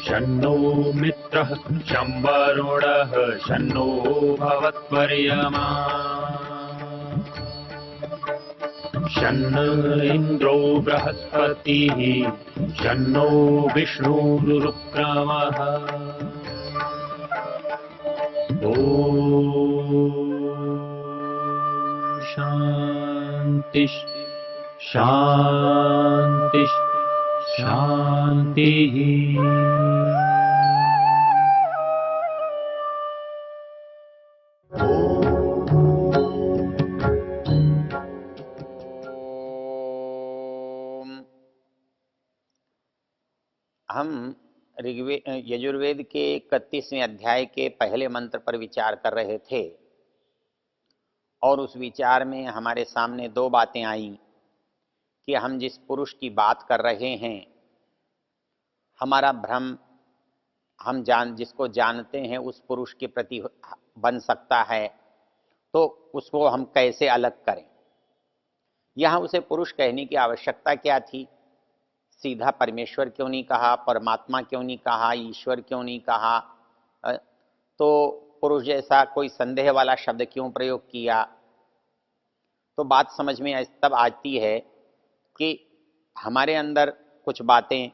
शन्नो मित्रः शं वरुणः शन्नो भवत्वर्यमा शन्न इन्द्रो बृहस्पतिः शन्नो विष्णुरुक्रमः ॐ शान्ति शान्ति शान्तिः। हम यजुर्वेद के 31वें अध्याय के पहले मंत्र पर विचार कर रहे थे और उस विचार में हमारे सामने दो बातें आईं कि हम जिस पुरुष की बात कर रहे हैं, हमारा भ्रम हम जिसको जानते हैं उस पुरुष के प्रति बन सकता है, तो उसको हम कैसे अलग करें। यहाँ उसे पुरुष कहने की आवश्यकता क्या थी? सीधा परमेश्वर क्यों नहीं कहा, परमात्मा क्यों नहीं कहा, ईश्वर क्यों नहीं कहा? तो पुरुष जैसा कोई संदेह वाला शब्द क्यों प्रयोग किया? तो बात समझ में तब आती है कि हमारे अंदर कुछ बातें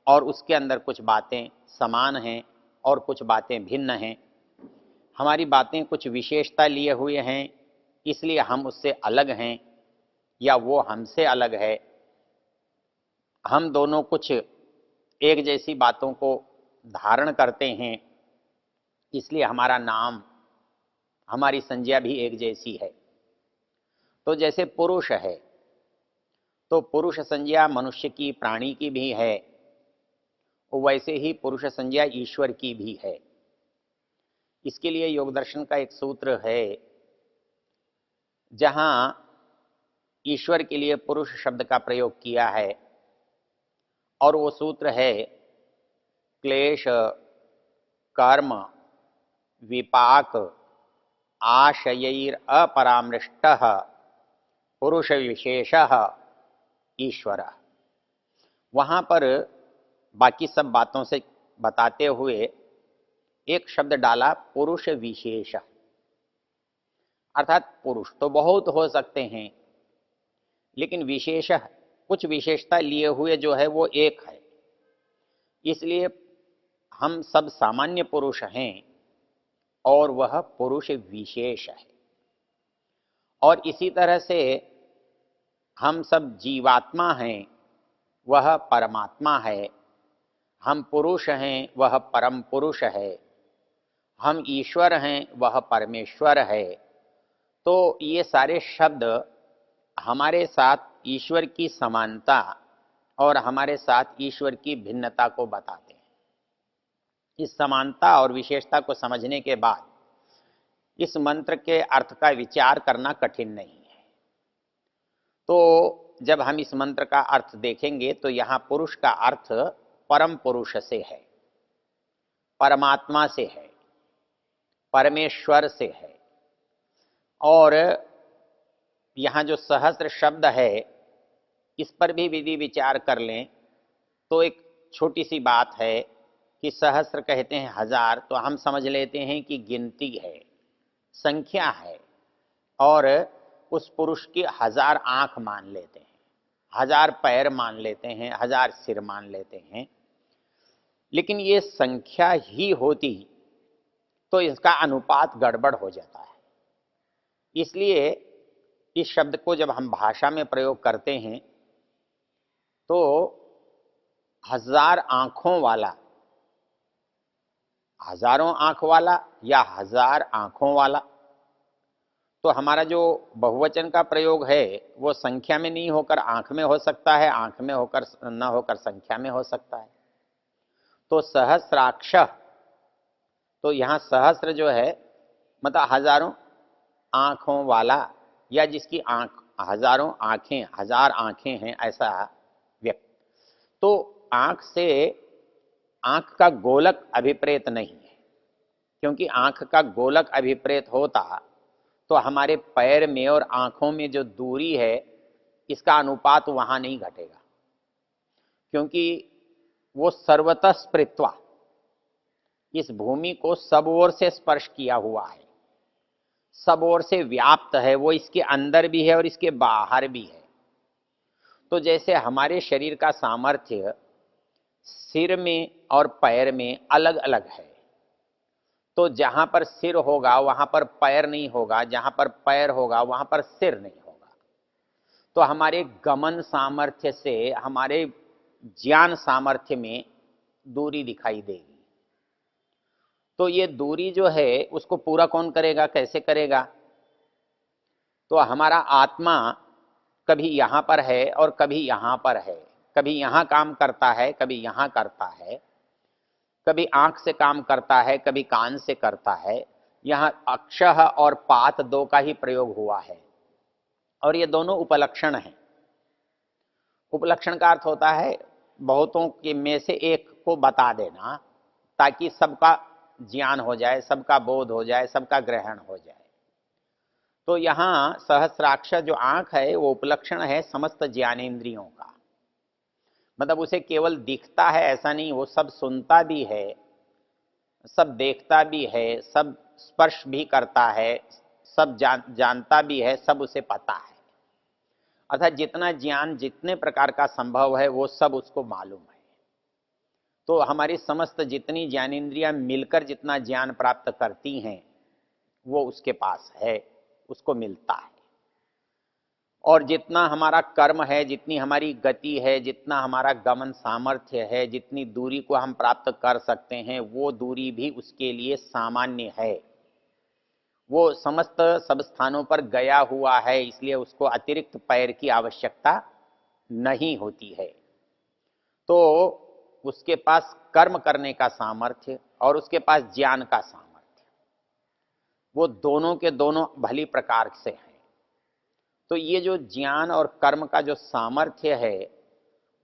और उसके अंदर कुछ बातें समान हैं और कुछ बातें भिन्न हैं। हमारी बातें कुछ विशेषता लिए हुए हैं, इसलिए हम उससे अलग हैं या वो हमसे अलग है। हम दोनों कुछ एक जैसी बातों को धारण करते हैं, इसलिए हमारा नाम, हमारी संज्ञा भी एक जैसी है। तो जैसे पुरुष है तो पुरुष संज्ञा मनुष्य की, प्राणी की भी है, वैसे ही पुरुष संज्ञा ईश्वर की भी है। इसके लिए योग दर्शन का एक सूत्र है जहां ईश्वर के लिए पुरुष शब्द का प्रयोग किया है, और वो सूत्र है क्लेश कर्म विपाक आशयैर अपरामृष्टः पुरुष विशेषः ईश्वर। वहाँ पर बाकी सब बातों से बताते हुए एक शब्द डाला पुरुष विशेष, अर्थात पुरुष तो बहुत हो सकते हैं लेकिन विशेष कुछ विशेषता लिए हुए जो है वो एक है, इसलिए हम सब सामान्य पुरुष हैं और वह पुरुष विशेष है। और इसी तरह से हम सब जीवात्मा हैं, वह परमात्मा है। हम पुरुष हैं, वह परम पुरुष है। हम ईश्वर हैं, वह परमेश्वर है। तो ये सारे शब्द हमारे साथ ईश्वर की समानता और हमारे साथ ईश्वर की भिन्नता को बताते हैं। इस समानता और विशेषता को समझने के बाद इस मंत्र के अर्थ का विचार करना कठिन नहीं है। तो जब हम इस मंत्र का अर्थ देखेंगे तो यहाँ पुरुष का अर्थ परम पुरुष से है, परमात्मा से है, परमेश्वर से है। और यहाँ जो सहस्र शब्द है इस पर भी विधि विचार कर लें तो एक छोटी सी बात है कि सहस्र कहते हैं हजार, तो हम समझ लेते हैं कि गिनती है, संख्या है, और उस पुरुष की हजार आंख मान लेते हैं, हजार पैर मान लेते हैं, हजार सिर मान लेते हैं। लेकिन ये संख्या ही होती तो इसका अनुपात गड़बड़ हो जाता है। इसलिए इस शब्द को जब हम भाषा में प्रयोग करते हैं तो हजार आंखों वाला, हजारों आंख वाला या हजार आंखों वाला, तो हमारा जो बहुवचन का प्रयोग है वो संख्या में नहीं होकर आंख में हो सकता है, आंख में होकर न होकर संख्या में हो सकता है। तो सहस्राक्ष, तो यहाँ सहस्र जो है मतलब हजारों आंखों वाला, या जिसकी आंख हजारों आंखें, हजार आंखें हैं, ऐसा व्यक्ति। तो आंख से आंख का गोलक अभिप्रेत नहीं है, क्योंकि आंख का गोलक अभिप्रेत होता तो हमारे पैर में और आंखों में जो दूरी है इसका अनुपात वहां नहीं घटेगा, क्योंकि वो सर्वतः स्पृत्वा, इस भूमि को सब ओर से स्पर्श किया हुआ है, सब ओर से व्याप्त है, वो इसके अंदर भी है और इसके बाहर भी है। तो जैसे हमारे शरीर का सामर्थ्य सिर में और पैर में अलग अलग है, तो जहां पर सिर होगा वहां पर पैर नहीं होगा, जहां पर पैर होगा वहां पर सिर नहीं होगा। तो हमारे गमन सामर्थ्य से हमारे ज्ञान सामर्थ्य में दूरी दिखाई देगी। तो ये दूरी जो है उसको पूरा कौन करेगा, कैसे करेगा? तो हमारा आत्मा कभी यहां पर है और कभी यहां पर है, कभी यहां काम करता है कभी यहां करता है, कभी आंख से काम करता है कभी कान से करता है। यहां अक्षः और पात दो का ही प्रयोग हुआ है और ये दोनों उपलक्षण हैं। उपलक्षण का अर्थ होता है बहुतों के में से एक को बता देना ताकि सबका ज्ञान हो जाए, सबका बोध हो जाए, सबका ग्रहण हो जाए। तो यहाँ सहस्राक्ष जो आंख है वो उपलक्षण है समस्त ज्ञानेंद्रियों का। मतलब उसे केवल दिखता है ऐसा नहीं, वो सब सुनता भी है, सब देखता भी है, सब स्पर्श भी करता है, सब जानता भी है, सब उसे पता है। अर्थात जितना ज्ञान जितने प्रकार का संभव है वो सब उसको मालूम है। तो हमारी समस्त जितनी ज्ञानेंद्रियां मिलकर जितना ज्ञान प्राप्त करती हैं वो उसके पास है, उसको मिलता है। और जितना हमारा कर्म है, जितनी हमारी गति है, जितना हमारा गमन सामर्थ्य है, जितनी दूरी को हम प्राप्त कर सकते हैं वो दूरी भी उसके लिए सामान्य है। वो समस्त सब स्थानों पर गया हुआ है, इसलिए उसको अतिरिक्त पैर की आवश्यकता नहीं होती है। तो उसके पास कर्म करने का सामर्थ्य और उसके पास ज्ञान का सामर्थ्य, वो दोनों के दोनों भली प्रकार से हैं। तो ये जो ज्ञान और कर्म का जो सामर्थ्य है,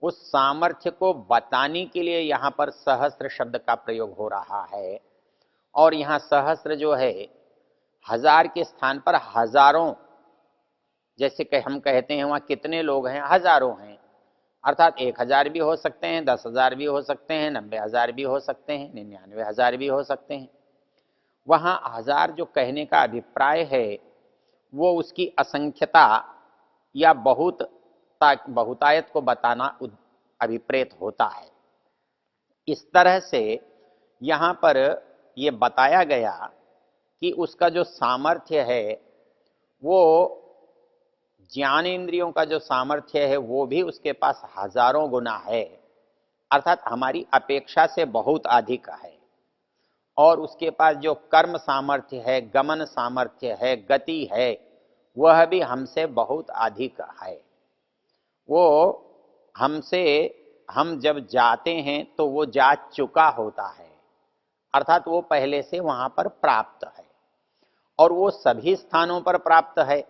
उस सामर्थ्य को बताने के लिए यहाँ पर सहस्त्र शब्द का प्रयोग हो रहा है। और यहाँ सहस्त्र जो है हजार के स्थान पर हजारों, जैसे कि हम कहते हैं वहां कितने लोग हैं, हजारों हैं। अर्थात 1000 भी हो सकते हैं, 10,000 भी हो सकते हैं, 90,000 भी हो सकते हैं, 99,000 भी हो सकते हैं। वहां हजार जो कहने का अभिप्राय है वो उसकी असंख्यता या बहुतायत को बताना अभिप्रेत होता है। इस तरह से यहाँ पर ये बताया गया कि उसका जो सामर्थ्य है वो ज्ञान इंद्रियों का जो सामर्थ्य है वो भी उसके पास हजारों गुना है, अर्थात हमारी अपेक्षा से बहुत अधिक है। और उसके पास जो कर्म सामर्थ्य है, गमन सामर्थ्य है, गति है, वह भी हमसे बहुत अधिक है। वो हमसे, हम जब जाते हैं तो वो जा चुका होता है, अर्थात वो पहले से वहां पर प्राप्त है। और वो सभी स्थानों पर प्राप्त है,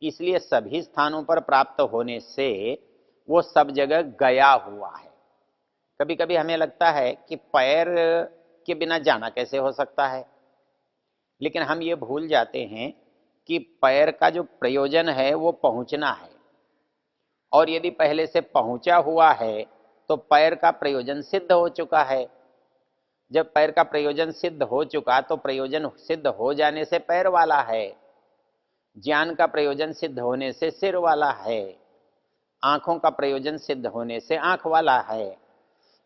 इसलिए सभी स्थानों पर प्राप्त होने से वो सब जगह गया हुआ है। कभी कभी हमें लगता है कि पैर के बिना जाना कैसे हो सकता है, लेकिन हम ये भूल जाते हैं कि पैर का जो प्रयोजन है वो पहुंचना है। और यदि पहले से पहुंचा हुआ है तो पैर का प्रयोजन सिद्ध हो चुका है। जब पैर का प्रयोजन सिद्ध हो चुका तो प्रयोजन सिद्ध हो जाने से पैर वाला है, ज्ञान का प्रयोजन सिद्ध होने से सिर वाला है, आंखों का प्रयोजन सिद्ध होने से आंख वाला है।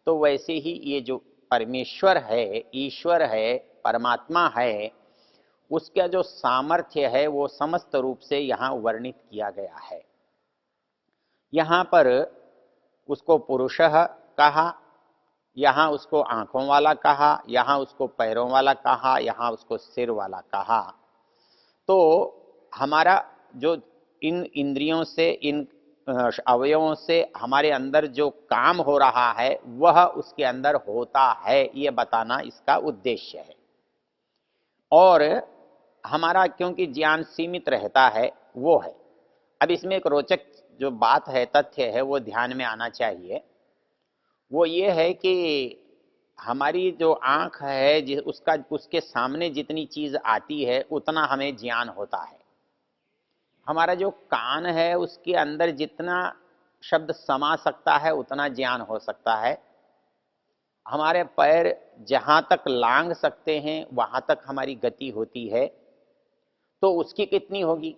तो वैसे ही ये जो परमेश्वर है, ईश्वर है, परमात्मा है, उसका जो सामर्थ्य है वो समस्त रूप से यहाँ वर्णित किया गया है। यहाँ पर उसको पुरुषः कहा, यहाँ उसको आंखों वाला कहा, यहाँ उसको पैरों वाला कहा, यहाँ उसको सिर वाला कहा। तो हमारा जो इन इंद्रियों से, इन अवयवों से हमारे अंदर जो काम हो रहा है वह उसके अंदर होता है, ये बताना इसका उद्देश्य है। और हमारा क्योंकि ज्ञान सीमित रहता है वो है। अब इसमें एक रोचक जो बात है, तथ्य है, वो ध्यान में आना चाहिए। वो ये है कि हमारी जो आंख है उसका, उसके सामने जितनी चीज आती है उतना हमें ज्ञान होता है। हमारा जो कान है उसके अंदर जितना शब्द समा सकता है उतना ज्ञान हो सकता है। हमारे पैर जहां तक लांग सकते हैं वहां तक हमारी गति होती है, तो उसकी कितनी होगी?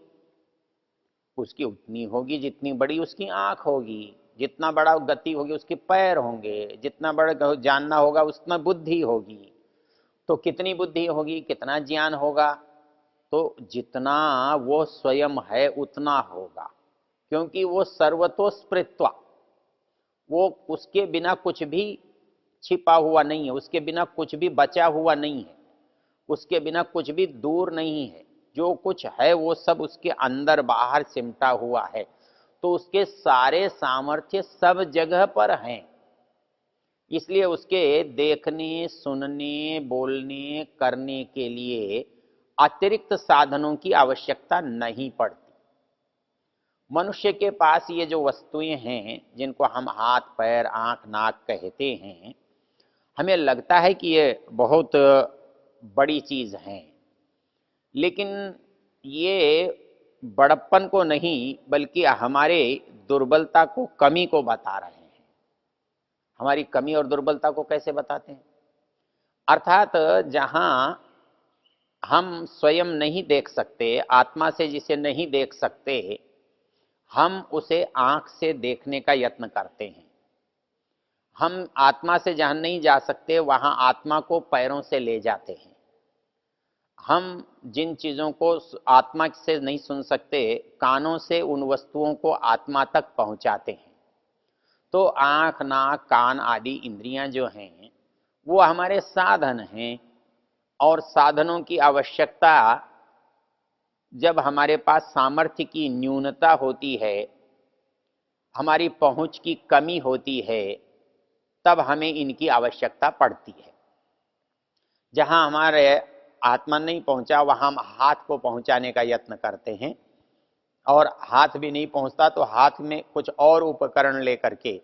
उसकी उतनी होगी जितनी बड़ी उसकी आंख होगी, जितना बड़ा गति होगी उसके पैर होंगे, जितना बड़ा जानना होगा उतना बुद्धि होगी। तो कितनी बुद्धि होगी, कितना ज्ञान होगा? तो जितना वो स्वयं है उतना होगा, क्योंकि वो सर्वतो स्पृत्वा, वो उसके बिना कुछ भी छिपा हुआ नहीं है, उसके बिना कुछ भी बचा हुआ नहीं है, उसके बिना कुछ भी दूर नहीं है। जो कुछ है वो सब उसके अंदर बाहर सिमटा हुआ है। तो उसके सारे सामर्थ्य सब जगह पर हैं, इसलिए उसके देखने, सुनने, बोलने, करने के लिए अतिरिक्त साधनों की आवश्यकता नहीं पड़ती। मनुष्य के पास ये जो वस्तुएं हैं जिनको हम हाथ, पैर, आंख, नाक कहते हैं, हमें लगता है कि ये बहुत बड़ी चीज है, लेकिन ये बड़प्पन को नहीं बल्कि हमारे दुर्बलता को, कमी को बता रहे हैं। हमारी कमी और दुर्बलता को कैसे बताते हैं? अर्थात जहां हम स्वयं नहीं देख सकते, आत्मा से जिसे नहीं देख सकते, हम उसे आंख से देखने का यत्न करते हैं। हम आत्मा से जहां नहीं जा सकते वहां आत्मा को पैरों से ले जाते हैं। हम जिन चीजों को आत्मा से नहीं सुन सकते, कानों से उन वस्तुओं को आत्मा तक पहुंचाते हैं। तो आंख, नाक, कान आदि इंद्रियां जो हैं वो हमारे साधन हैं, और साधनों की आवश्यकता जब हमारे पास सामर्थ्य की न्यूनता होती है, हमारी पहुंच की कमी होती है, तब हमें इनकी आवश्यकता पड़ती है। जहां हमारे आत्मा नहीं पहुंचा वहां हम हाथ को पहुंचाने का यत्न करते हैं, और हाथ भी नहीं पहुंचता तो हाथ में कुछ और उपकरण लेकर के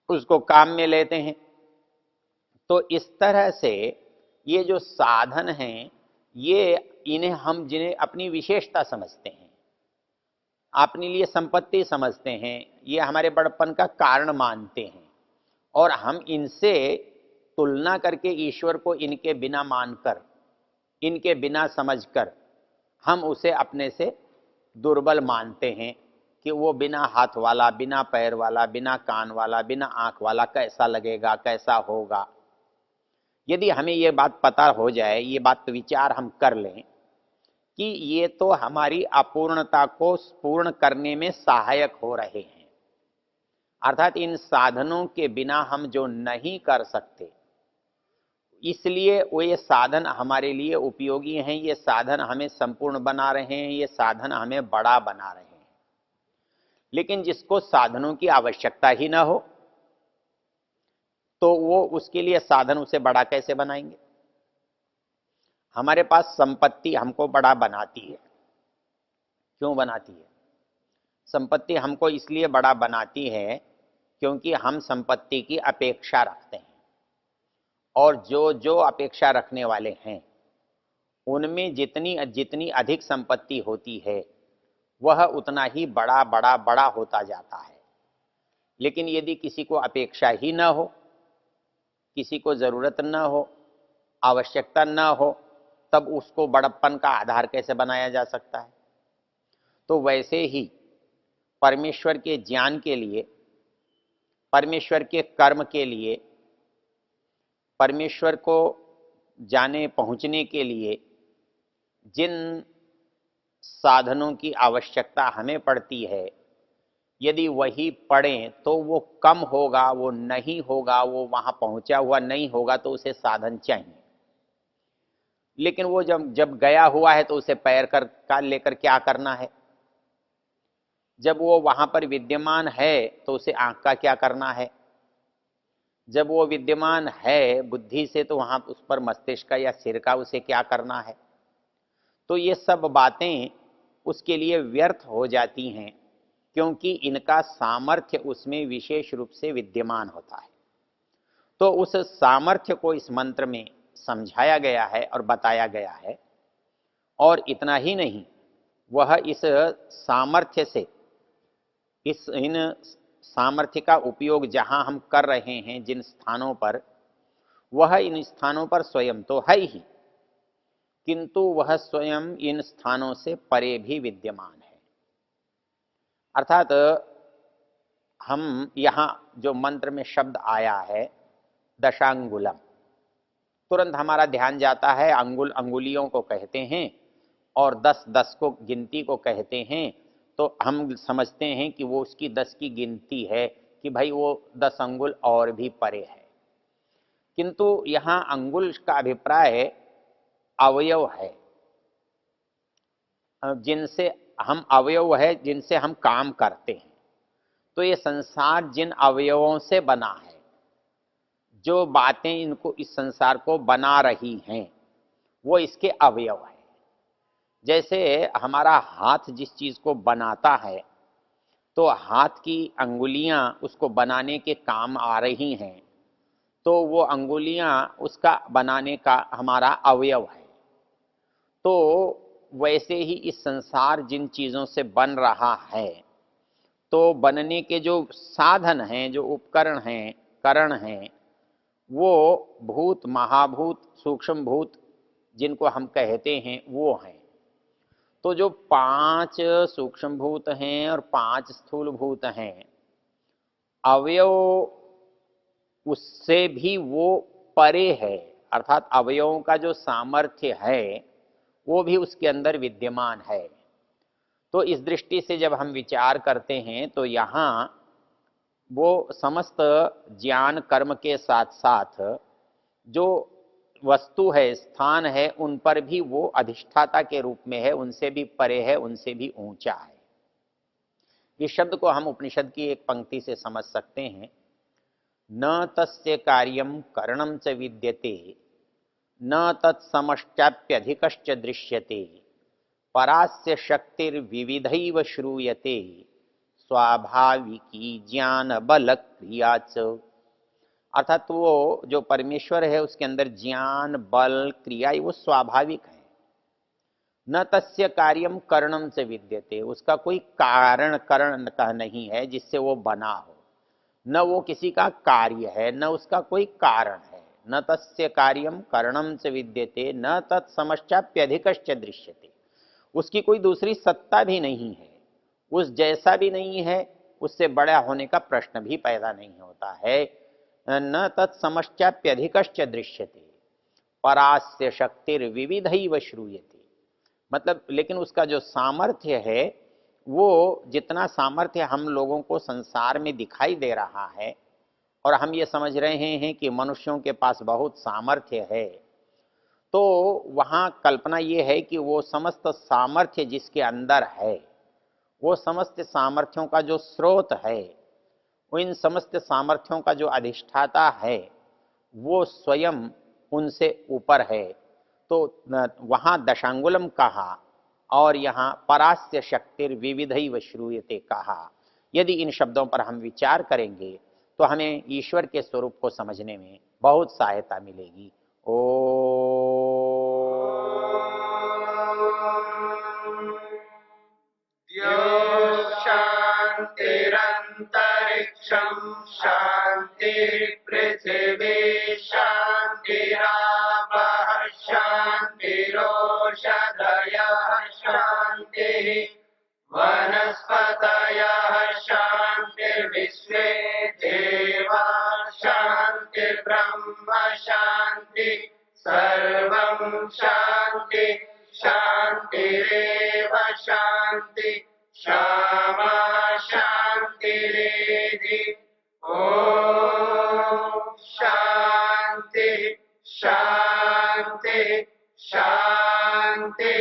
उसको काम में लेते हैं। तो इस तरह से ये जो साधन हैं, ये इन्हें हम जिन्हें अपनी विशेषता समझते हैं, अपने लिए संपत्ति समझते हैं, ये हमारे बड़पन का कारण मानते हैं, और हम इनसे तुलना करके ईश्वर को इनके बिना मानकर, इनके बिना समझकर हम उसे अपने से दुर्बल मानते हैं कि वो बिना हाथ वाला, बिना पैर वाला, बिना कान वाला, बिना आंख वाला कैसा लगेगा, कैसा होगा। यदि हमें ये बात पता हो जाए, ये बात विचार हम कर लें कि ये तो हमारी अपूर्णता को पूर्ण करने में सहायक हो रहे हैं, अर्थात इन साधनों के बिना हम जो नहीं कर सकते, इसलिए वो ये साधन हमारे लिए उपयोगी हैं, ये साधन हमें संपूर्ण बना रहे हैं, ये साधन हमें बड़ा बना रहे हैं। लेकिन जिसको साधनों की आवश्यकता ही ना हो, तो वो उसके लिए साधन उसे बड़ा कैसे बनाएंगे? हमारे पास संपत्ति हमको बड़ा बनाती है। क्यों बनाती है? संपत्ति हमको इसलिए बड़ा बनाती है क्योंकि हम संपत्ति की अपेक्षा रखते हैं, और जो जो अपेक्षा रखने वाले हैं उनमें जितनी जितनी अधिक संपत्ति होती है वह उतना ही बड़ा बड़ा बड़ा होता जाता है। लेकिन यदि किसी को अपेक्षा ही न हो, किसी को जरूरत न हो, आवश्यकता न हो, तब उसको बड़प्पन का आधार कैसे बनाया जा सकता है? तो वैसे ही परमेश्वर के ज्ञान के लिए, परमेश्वर के कर्म के लिए, परमेश्वर को जाने पहुंचने के लिए जिन साधनों की आवश्यकता हमें पड़ती है, यदि वही पड़े तो वो कम होगा, वो नहीं होगा, वो वहां पहुंचा हुआ नहीं होगा, तो उसे साधन चाहिए। लेकिन वो जब जब गया हुआ है तो उसे पैर का लेकर क्या करना है? जब वो वहां पर विद्यमान है तो उसे आंख का क्या करना है? जब वो विद्यमान है बुद्धि से तो वहां उस पर मस्तिष्क का या सिर का उसे क्या करना है? तो ये सब बातें उसके लिए व्यर्थ हो जाती हैं, क्योंकि इनका सामर्थ्य उसमें विशेष रूप से विद्यमान होता है। तो उस सामर्थ्य को इस मंत्र में समझाया गया है और बताया गया है। और इतना ही नहीं, वह इस सामर्थ्य से, इन सामर्थ्य का उपयोग जहां हम कर रहे हैं जिन स्थानों पर, वह इन स्थानों पर स्वयं तो है ही, किंतु वह स्वयं इन स्थानों से परे भी विद्यमान है। अर्थात हम यहाँ जो मंत्र में शब्द आया है दशांगुलम, तुरंत हमारा ध्यान जाता है अंगुल अंगुलियों को कहते हैं और 10 को गिनती को कहते हैं, तो हम समझते हैं कि वो उसकी 10 की गिनती है कि भाई वो 10 अंगुल और भी परे है। किंतु यहाँ अंगुल का अभिप्राय अवयव है, जिनसे हम अवयव है, जिनसे हम काम करते हैं। तो ये संसार जिन अवयवों से बना है, जो बातें इनको इस संसार को बना रही हैं, वो इसके अवयव है। जैसे हमारा हाथ जिस चीज को बनाता है, तो हाथ की अंगुलियां उसको बनाने के काम आ रही हैं, तो वो अंगुलियां उसका बनाने का हमारा अवयव है। तो वैसे ही इस संसार जिन चीजों से बन रहा है, तो बनने के जो साधन हैं, जो उपकरण हैं, करण हैं, वो भूत, महाभूत, सूक्ष्म भूत जिनको हम कहते हैं वो हैं। तो जो 5 सूक्ष्म भूत हैं और 5 स्थूल भूत हैं, अवयव उससे भी वो परे है, अर्थात अवयवों का जो सामर्थ्य है वो भी उसके अंदर विद्यमान है। तो इस दृष्टि से जब हम विचार करते हैं तो यहाँ वो समस्त ज्ञान कर्म के साथ साथ जो वस्तु है, स्थान है, उन पर भी वो अधिष्ठाता के रूप में है, उनसे भी परे है, उनसे भी ऊंचा है। इस शब्द को हम उपनिषद की एक पंक्ति से समझ सकते हैं, न तस्य कार्यम करणम च विद्यते, न तत्समश्चाप्यधिकश्च दृश्यते, परास्य शक्तिर्विविधैव श्रूयते, स्वाभाविकी ज्ञान बल क्रिया च। अर्थात वो जो परमेश्वर है उसके अंदर ज्ञान, बल, क्रिया वो स्वाभाविक है। न तस्य कार्यम करणम से विद्यते, उसका कोई कारण करण का नहीं है जिससे वो बना हो, न वो किसी का कार्य है, न उसका कोई कारण है। न तस्य कार्यम करणम से विद्यते, न तत्समश्चाप्यधिकश्च दृश्यते, उसकी कोई दूसरी सत्ता भी नहीं है, उस जैसा भी नहीं है, उससे बड़ा होने का प्रश्न भी पैदा नहीं होता है। न तत्समश्चाप्यधिकश्च दृश्यते, परास्य शक्तिर्विविधैव श्रूयते, मतलब लेकिन उसका जो सामर्थ्य है, वो जितना सामर्थ्य हम लोगों को संसार में दिखाई दे रहा है और हम ये समझ रहे हैं कि मनुष्यों के पास बहुत सामर्थ्य है, तो वहाँ कल्पना ये है कि वो समस्त सामर्थ्य जिसके अंदर है, वो समस्त सामर्थ्यों का जो स्रोत है, वो इन समस्त सामर्थ्यों का जो अधिष्ठाता है, वो स्वयं उनसे ऊपर है। तो वहाँ दशांगुलम कहा और यहाँ परास्य शक्तिर विविधैव श्रूयते कहा। यदि इन शब्दों पर हम विचार करेंगे तो हमें ईश्वर के स्वरूप को समझने में बहुत सहायता मिलेगी। ओ शांतिरंतरिक्षं शांति पृथिवी शांतिरापः शांतिरोषधयः शांतिः वनस्पतयः शांतिर्विश्वे देवा शांतिर्ब्रह्म शांति सर्वं शांति शांतिरेव शांति क्षमा शांतिरेधि। ओम शांति शांति शांति।